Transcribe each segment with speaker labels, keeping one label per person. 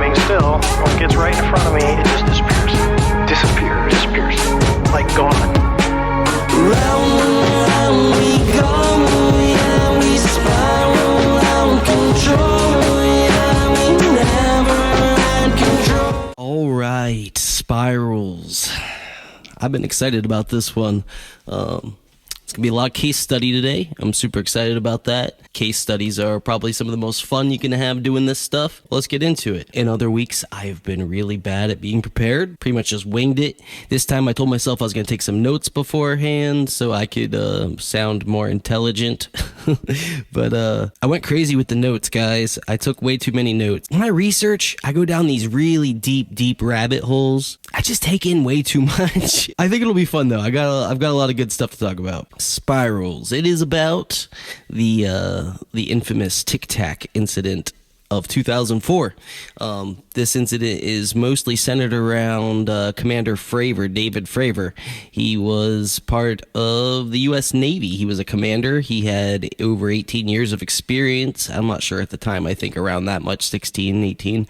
Speaker 1: driving still. When it gets right in front of me, it just disappears. Disappears. Like gone.
Speaker 2: Round and round we go, yeah, we spiral out of control, yeah, we never had control.
Speaker 3: All right, spirals. I've been excited about this one. It's going to be a lot of case study today. I'm super excited about that. Case studies are probably some of the most fun you can have doing this stuff. Let's get into it. In other weeks, I've been really bad at being prepared. Pretty much just winged it. This time I told myself I was going to take some notes beforehand so I could sound more intelligent. But I went crazy with the notes, guys. I took way too many notes. When I research, I go down these really deep rabbit holes. I just take in way too much. I think it'll be fun, though. I've got a lot of good stuff to talk about. Spirals. It is about the infamous Tic-Tac incident of 2004. This incident is mostly centered around Commander Fravor, David Fravor. He was part of the U.S. Navy. He was a commander. He had over 18 years of experience. I'm not sure at the time. I think around that much, 16, 18.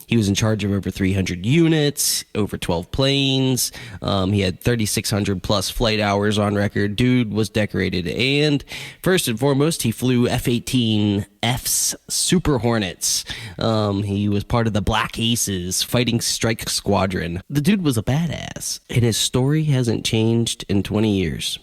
Speaker 3: He was in charge of over 300 units, over 12 planes. He had 3,600 plus flight hours on record. Dude was decorated. And first and foremost, he flew F-18F's Super Hornets. He was part of the Black Aces Fighting Strike Squadron. The dude was a badass. And his story hasn't changed in 20 years.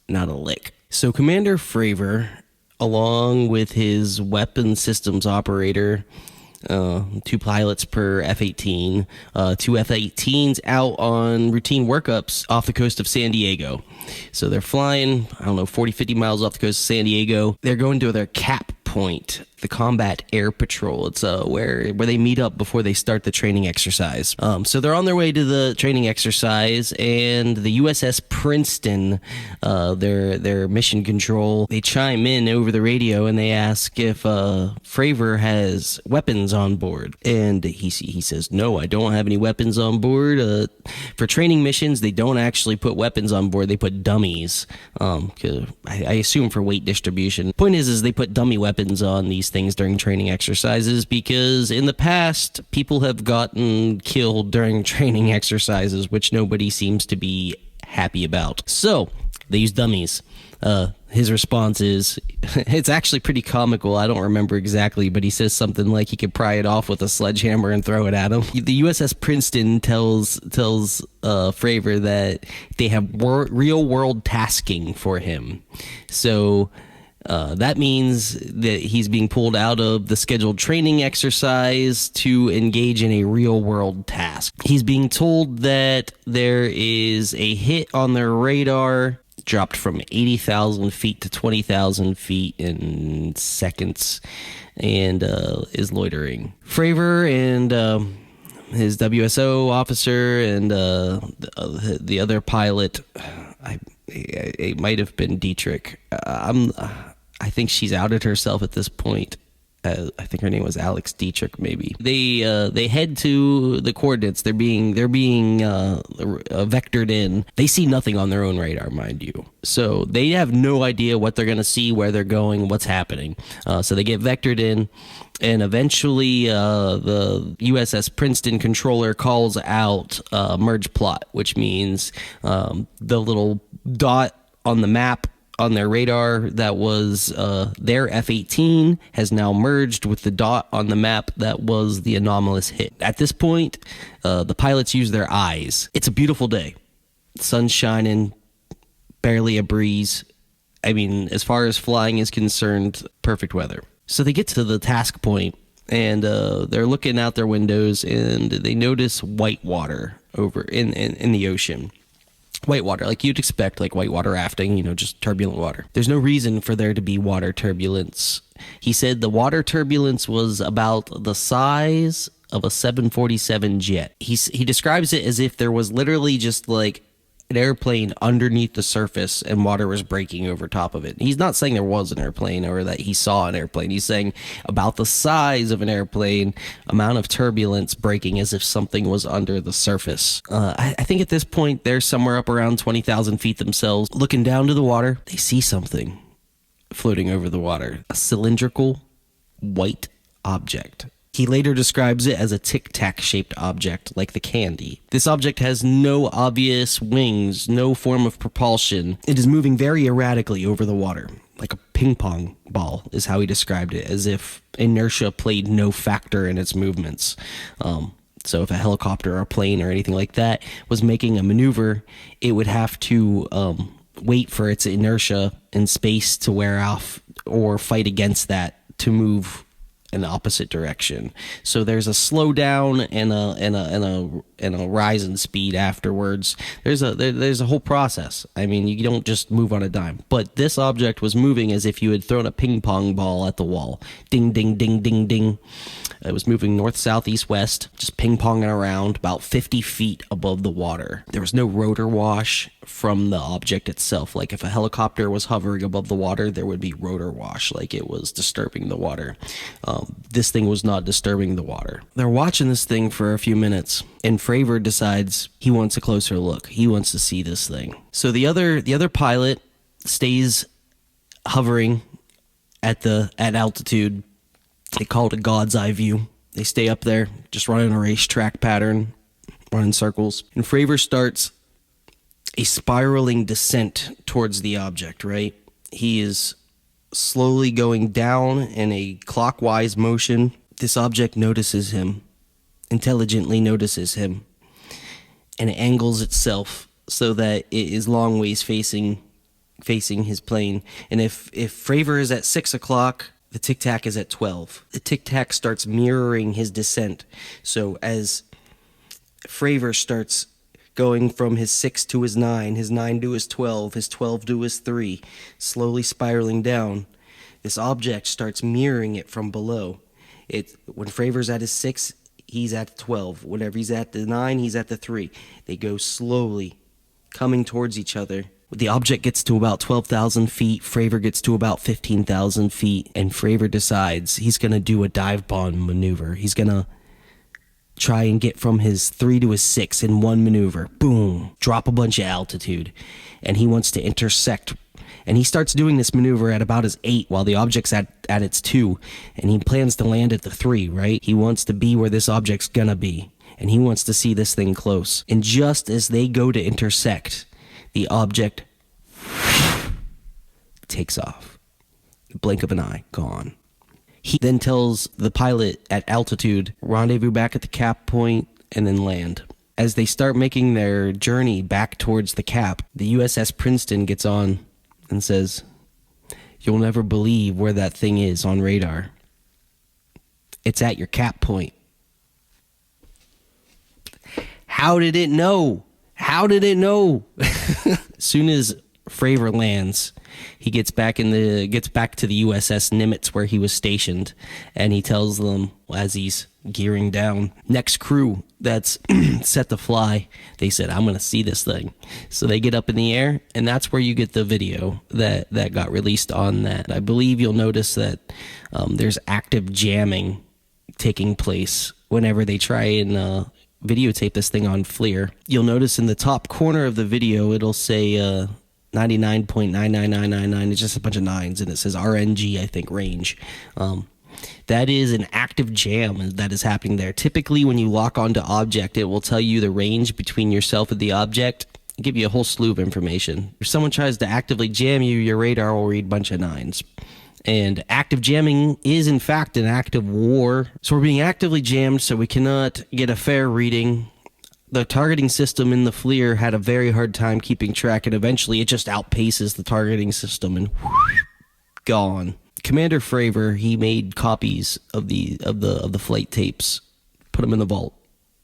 Speaker 3: Not a lick. So Commander Fravor, along with his weapon systems operator, 2 pilots per F-18, 2 F-18s out on routine workups off the coast of San Diego. So they're flying, 40, 50 miles off the coast of San Diego. They're going to their cap point, the Combat Air Patrol. It's where they meet up before they start the training exercise. So they're on their way to the training exercise, and the USS Princeton, their mission control, they chime in over the radio and they ask if Fravor has weapons on board. And he says, no, I don't have any weapons on board. For training missions, they don't actually put weapons on board. They put dummies. I assume for weight distribution. Point is they put dummy weapons on these things during training exercises because in the past, people have gotten killed during training exercises, which nobody seems to be happy about. So they use dummies. His response is, it's actually pretty comical. I don't remember exactly, but he says something like he could pry it off with a sledgehammer and throw it at him. The USS Princeton tells Fravor that they have real world tasking for him. So that means that he's being pulled out of the scheduled training exercise to engage in a real-world task. He's being told that there is a hit on their radar, dropped from 80,000 feet to 20,000 feet in seconds, and is loitering. Fravor and his WSO officer and the other pilot, it might have been Dietrich. I think she's outed herself at this point. I think her name was Alex Dietrich, maybe. They head to the coordinates. They're being vectored in. They see nothing on their own radar, mind you. So they have no idea what they're going to see, where they're going, what's happening. So they get vectored in, and eventually the USS Princeton controller calls out merge plot, which means the little dot on the map on their radar that was their F-18 has now merged with the dot on the map that was the anomalous hit. At this point, the pilots use their eyes. It's a beautiful day. Sun's shining, barely a breeze. I mean, as far as flying is concerned, perfect weather. So they get to the task point, and they're looking out their windows, and they notice white water over in the ocean. White water, like you'd expect, like whitewater rafting, just turbulent water. There's no reason for there to be water turbulence. He said the water turbulence was about the size of a 747 jet. He describes it as if there was literally just like an airplane underneath the surface and water was breaking over top of it. He's not saying there was an airplane or that he saw an airplane. He's saying about the size of an airplane, amount of turbulence breaking as if something was under the surface. I think at this point, they're somewhere up around 20,000 feet themselves. Looking down to the water, they see something floating over the water. A cylindrical white object. He later describes it as a Tic-Tac shaped object, like the candy. This object has no obvious wings, no form of propulsion. It is moving very erratically over the water, like a ping pong ball is how he described it, as if inertia played no factor in its movements. So if a helicopter or a plane or anything like that was making a maneuver, it would have to wait for its inertia in space to wear off or fight against that to move in the opposite direction. So there's a slowdown and a rise in speed afterwards. There's a whole process. I mean, you don't just move on a dime. But this object was moving as if you had thrown a ping pong ball at the wall. Ding, ding, ding, ding, ding. It was moving north, south, east, west, just ping-ponging around about 50 feet above the water. There was no rotor wash from the object itself. Like if a helicopter was hovering above the water, there would be rotor wash, like it was disturbing the water. This thing was not disturbing the water. They're watching this thing for a few minutes, and Fravor decides he wants a closer look. He wants to see this thing. So the other pilot stays hovering at altitude. They call it a God's eye view. They stay up there, just running a racetrack pattern, running circles. And Fravor starts a spiraling descent towards the object, right? He is slowly going down in a clockwise motion. This object notices him, intelligently notices him, and it angles itself so that it is long ways facing his plane. And if Fravor is at 6 o'clock, the Tic-Tac is at 12. The Tic-Tac starts mirroring his descent. So as Fravor starts going from his 6 to his 9 to his 12, his 12 to his 3, slowly spiraling down, this object starts mirroring it from below. When Fravor's at his 6, he's at 12. Whenever he's at the 9, he's at the 3. They go slowly, coming towards each other. The object gets to about 12,000 feet. Fravor gets to about 15,000 feet. And Fravor decides he's going to do a dive bomb maneuver. He's going to try and get from his 3 to his 6 in one maneuver. Boom. Drop a bunch of altitude. And he wants to intersect. And he starts doing this maneuver at about his 8 while the object's at its 2. And he plans to land at the 3, right? He wants to be where this object's going to be. And he wants to see this thing close. And just as they go to intersect, the object takes off. Blink of an eye, gone. He then tells the pilot at altitude, rendezvous back at the cap point, and then land. As they start making their journey back towards the cap, the USS Princeton gets on and says, "You'll never believe where that thing is on radar. It's at your cap point." How did it know? How did it know? As soon as Fravor lands, he gets back to the USS Nimitz where he was stationed, and he tells them as he's gearing down, next crew that's set to fly, they said, "I'm going to see this thing." So they get up in the air, and that's where you get the video that got released on that. I believe you'll notice that there's active jamming taking place whenever they try and videotape this thing on FLIR. You'll notice in the top corner of the video, it'll say 99.99999. It's just a bunch of nines, and it says RNG, I think, range. That is an active jam that is happening there. Typically, when you lock onto object, it will tell you the range between yourself and the object. It'll give you a whole slew of information. If someone tries to actively jam you, your radar will read a bunch of nines. And active jamming is, in fact, an act of war. So we're being actively jammed, so we cannot get a fair reading. The targeting system in the FLIR had a very hard time keeping track, and eventually it just outpaces the targeting system and gone. Commander Fravor, he made copies of the flight tapes, put them in the vault.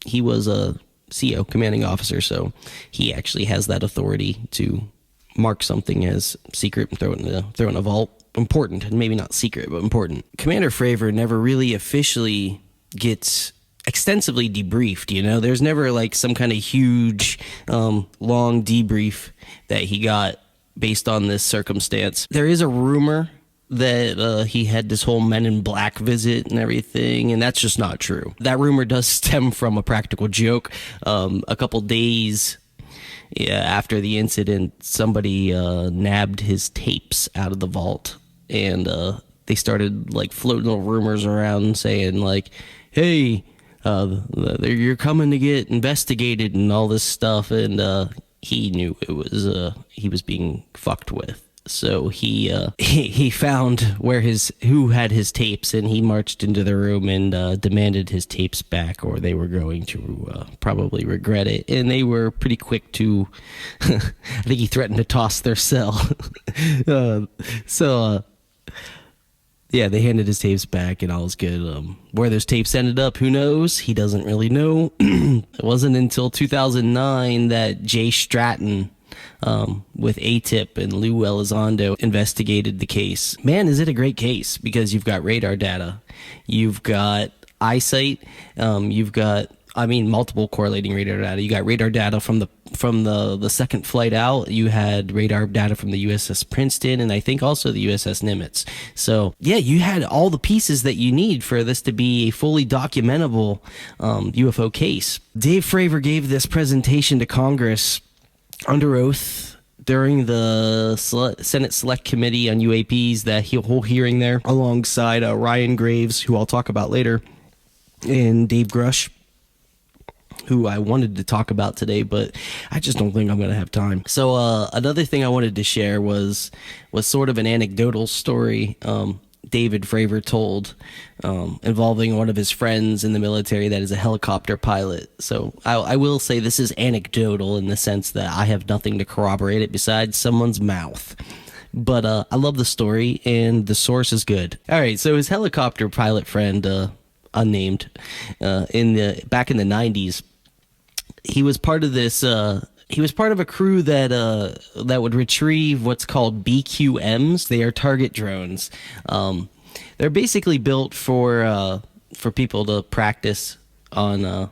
Speaker 3: He was a CO, commanding officer, so he actually has that authority to mark something as secret and throw it in a vault. Important, and maybe not secret, but important. Commander Fravor never really officially gets extensively debriefed, you know? There's never like some kind of huge, long debrief that he got based on this circumstance. There is a rumor that he had this whole Men in Black visit and everything, and that's just not true. That rumor does stem from a practical joke. A couple days after the incident, somebody nabbed his tapes out of the vault, and they started like floating little rumors around saying like, hey, you're coming to get investigated and all this stuff, and he knew it was he was being fucked with. So he found who had his tapes, and he marched into the room and demanded his tapes back, or they were going to probably regret it. And they were pretty quick to. I think he threatened to toss their cell. Yeah, they handed his tapes back and all was good. Where those tapes ended up, who knows? He doesn't really know. It wasn't until 2009 that Jay Stratton, with ATIP and Lou Elizondo, investigated the case. Man, is it a great case, because you've got radar data, you've got eyesight, you've got, multiple correlating radar data. You got radar data from the second flight out. You had radar data from the USS Princeton, and I think also the USS Nimitz. So yeah, you had all the pieces that you need for this to be a fully documentable UFO case. Dave Fravor gave this presentation to Congress under oath during the Senate Select Committee on UAPs, that whole hearing there, alongside Ryan Graves, who I'll talk about later, and Dave Grush, who I wanted to talk about today, but I just don't think I'm going to have time. So another thing I wanted to share was sort of an anecdotal story David Fravor told, involving one of his friends in the military that is a helicopter pilot. So I will say this is anecdotal in the sense that I have nothing to corroborate it besides someone's mouth. But I love the story, and the source is good. All right, so his helicopter pilot friend, unnamed, back in the 90s, he was part of this. He was part of a crew that would retrieve what's called BQMs. They are target drones. They're basically built for people to practice on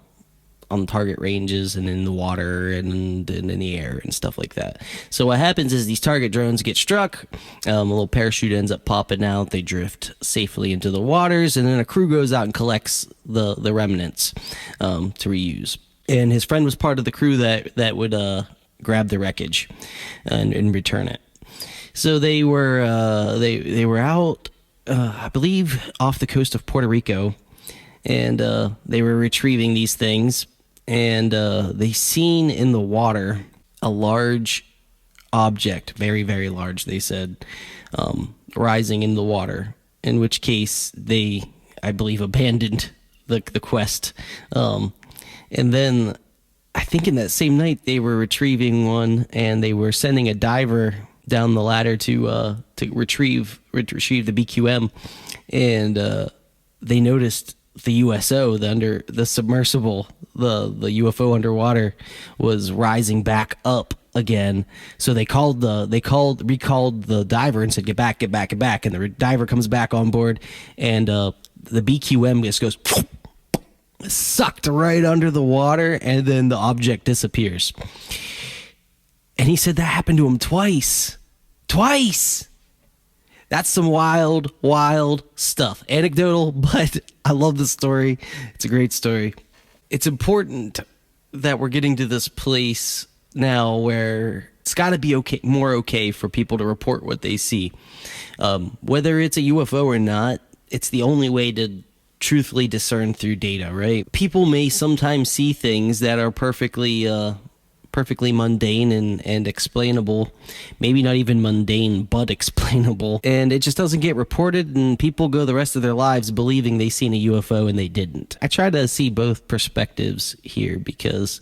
Speaker 3: target ranges and in the water and in the air and stuff like that. So what happens is these target drones get struck, a little parachute ends up popping out, they drift safely into the waters, and then a crew goes out and collects the remnants to reuse. And his friend was part of the crew that would grab the wreckage and return it. So they were out, I believe, off the coast of Puerto Rico, and they were retrieving these things, and they seen in the water a large object, very, very large, they said, rising in the water, in which case they, I believe, abandoned the quest. And then I think in that same night they were retrieving one, and they were sending a diver down the ladder to retrieve the BQM, and they noticed the USO, the submersible, the UFO underwater, was rising back up again. So they recalled the diver and said, get back. And the diver comes back on board, and the BQM just goes sucked right under the water, and then the object disappears. And he said that happened to him twice. That's some wild stuff. Anecdotal, but I love the story. It's a great story. It's important that we're getting to this place now where it's got to be more okay for people to report what they see. Whether it's a UFO or not, it's the only way to truthfully discern through data, right? People may sometimes see things that are perfectly mundane and explainable, maybe not even mundane, but explainable, and it just doesn't get reported, and people go the rest of their lives believing they seen a UFO and they didn't. I try to see both perspectives here, because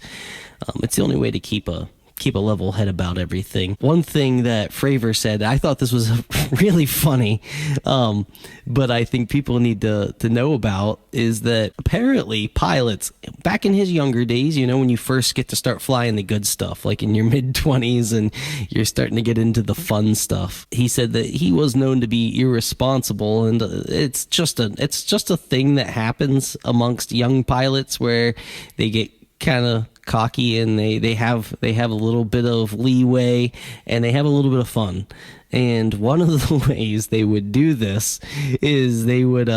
Speaker 3: it's the only way to keep a level head about everything. One thing that Fravor said, I thought this was really funny, but I think people need to know about, is that apparently pilots, back in his younger days, when you first get to start flying the good stuff, like in your mid-20s and you're starting to get into the fun stuff, he said that he was known to be irresponsible, and it's just a thing that happens amongst young pilots, where they get kind of cocky, and they have a little bit of leeway, and they have a little bit of fun. And one of the ways they would do this is they would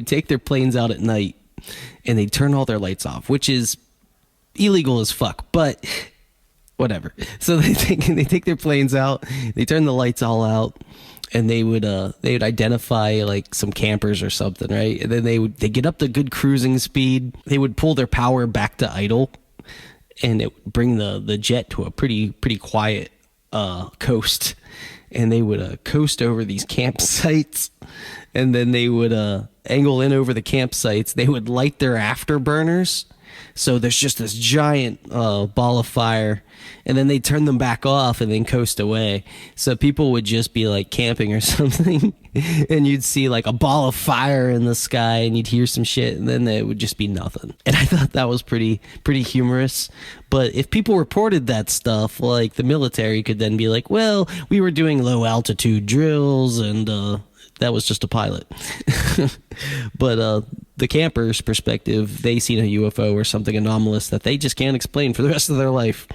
Speaker 3: take their planes out at night, and they'd turn all their lights off, which is illegal as fuck, but whatever. So they take their planes out, they turn the lights all out, and they would identify like some campers or something, right? And then they get up to good cruising speed. They would pull their power back to idle, and it would bring the jet to a pretty quiet coast. And they would coast over these campsites, and then they would angle in over the campsites. They would light their afterburners, so there's just this giant ball of fire, and then they turn them back off and then coast away. So people would just be like camping or something, and you'd see like a ball of fire in the sky, and you'd hear some shit, and then it would just be nothing. And I thought that was pretty humorous. But if people reported that stuff, like the military could then be like, well, we were doing low altitude drills, and that was just a pilot. But the camper's perspective, they seen a UFO or something anomalous that they just can't explain for the rest of their life.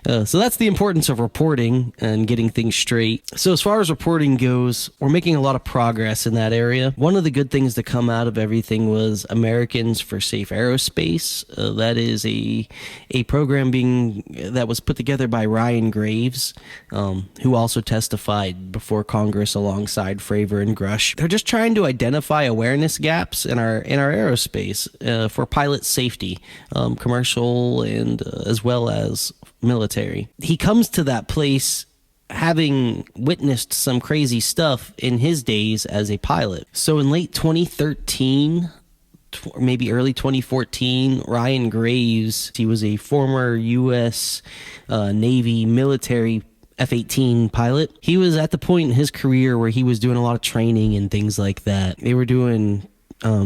Speaker 3: So that's the importance of reporting and getting things straight. So as far as reporting goes, we're making a lot of progress in that area. One of the good things to come out of everything was Americans for Safe Aerospace. That is a program that was put together by Ryan Graves, who also testified before Congress alongside Fravor and Grush. They're just trying to identify awareness gaps in our aerospace for pilot safety, commercial and as well as military. He comes to that place having witnessed some crazy stuff in his days as a pilot. So in late 2013, or maybe early 2014, Ryan Graves, he was a former U.S. Navy military F-18 pilot. He was at the point in his career where he was doing a lot of training and things like that. They were doing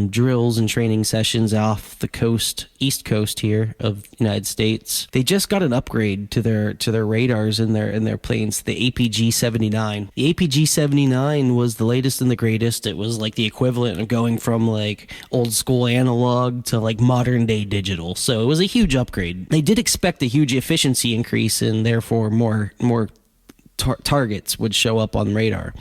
Speaker 3: drills and training sessions off the coast, east coast here of the United States. They just got an upgrade to their radars in their planes, the APG-79. The APG-79 was the latest and the greatest. It was like the equivalent of going from like old school analog to like modern day digital. So it was a huge upgrade. They did expect a huge efficiency increase and therefore more targets would show up on radar.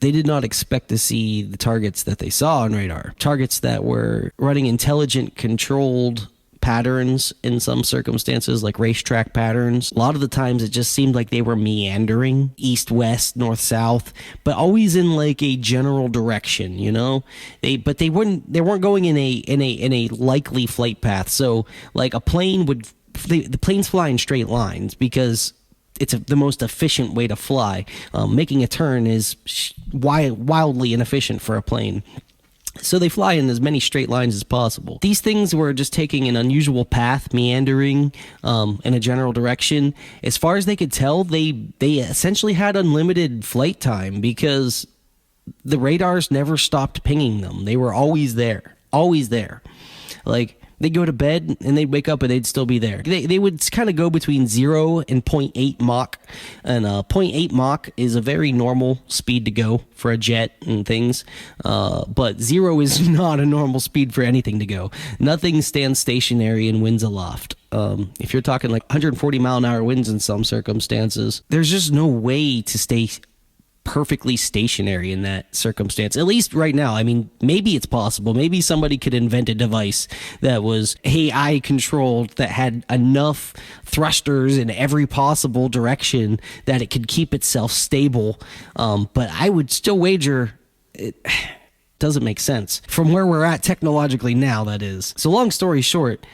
Speaker 3: They did not expect to see the targets that they saw on radar. Targets that were running intelligent, controlled patterns in some circumstances, like racetrack patterns. A lot of the times it just seemed like they were meandering east, west, north, south, but always in like a general direction, you know? They weren't going in a likely flight path. So like a plane the planes fly in straight lines because it's the most efficient way to fly. Making a turn is wildly inefficient for a plane. So they fly in as many straight lines as possible. These things were just taking an unusual path, meandering in a general direction. As far as they could tell, they essentially had unlimited flight time because the radars never stopped pinging them. They were always there. Like, they'd go to bed and they'd wake up and they'd still be there. They would kind of go between 0 and 0.8 Mach. And 0.8 Mach is a very normal speed to go for a jet and things. But 0 is not a normal speed for anything to go. Nothing stands stationary in winds aloft. If you're talking like 140 mile an hour winds in some circumstances, there's just no way to stay perfectly stationary in that circumstance, at least right now. I mean, maybe it's possible. Maybe somebody could invent a device that was AI controlled, that had enough thrusters in every possible direction that it could keep itself stable. But I would still wager it doesn't make sense from where we're at technologically now, that is. So long story short,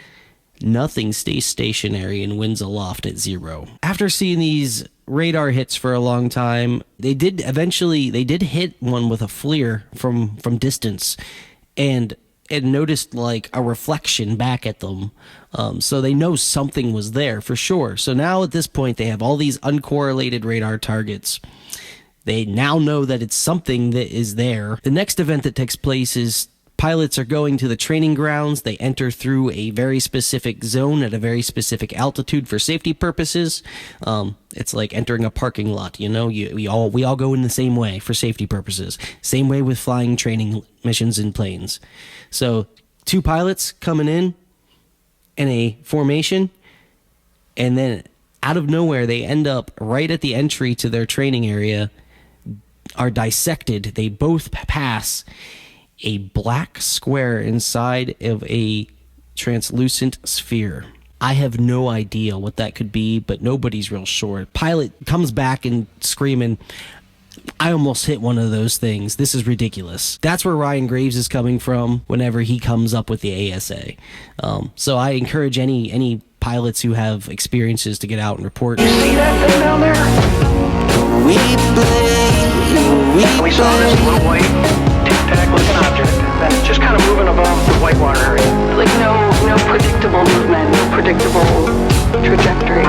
Speaker 3: nothing stays stationary in winds aloft at 0. After seeing these radar hits for a long time, they did hit one with a FLIR from distance, and it noticed like a reflection back at them. So they know something was there for sure. So now at this point, they have all these uncorrelated radar targets. They now know that it's something that is there. The next event that takes place is pilots are going to the training grounds. They enter through a very specific zone at a very specific altitude for safety purposes. It's like entering a parking lot, you know, we all go in the same way for safety purposes. Same way with flying training missions in planes. So 2 pilots coming in a formation, and then out of nowhere, they end up right at the entry to their training area, are dissected. They both pass a black square inside of a translucent sphere. I have no idea what that could be, but nobody's real sure. Pilot comes back and screaming, I almost hit one of those things. This is ridiculous. That's where Ryan Graves is coming from whenever he comes up with the ASA. So I encourage any pilots who have experiences to get out and report.
Speaker 1: You see that thing down there? We saw this little white Tic-Tac looking object that's just kind of moving above the whitewater area.
Speaker 4: Like no predictable movement, no predictable trajectory.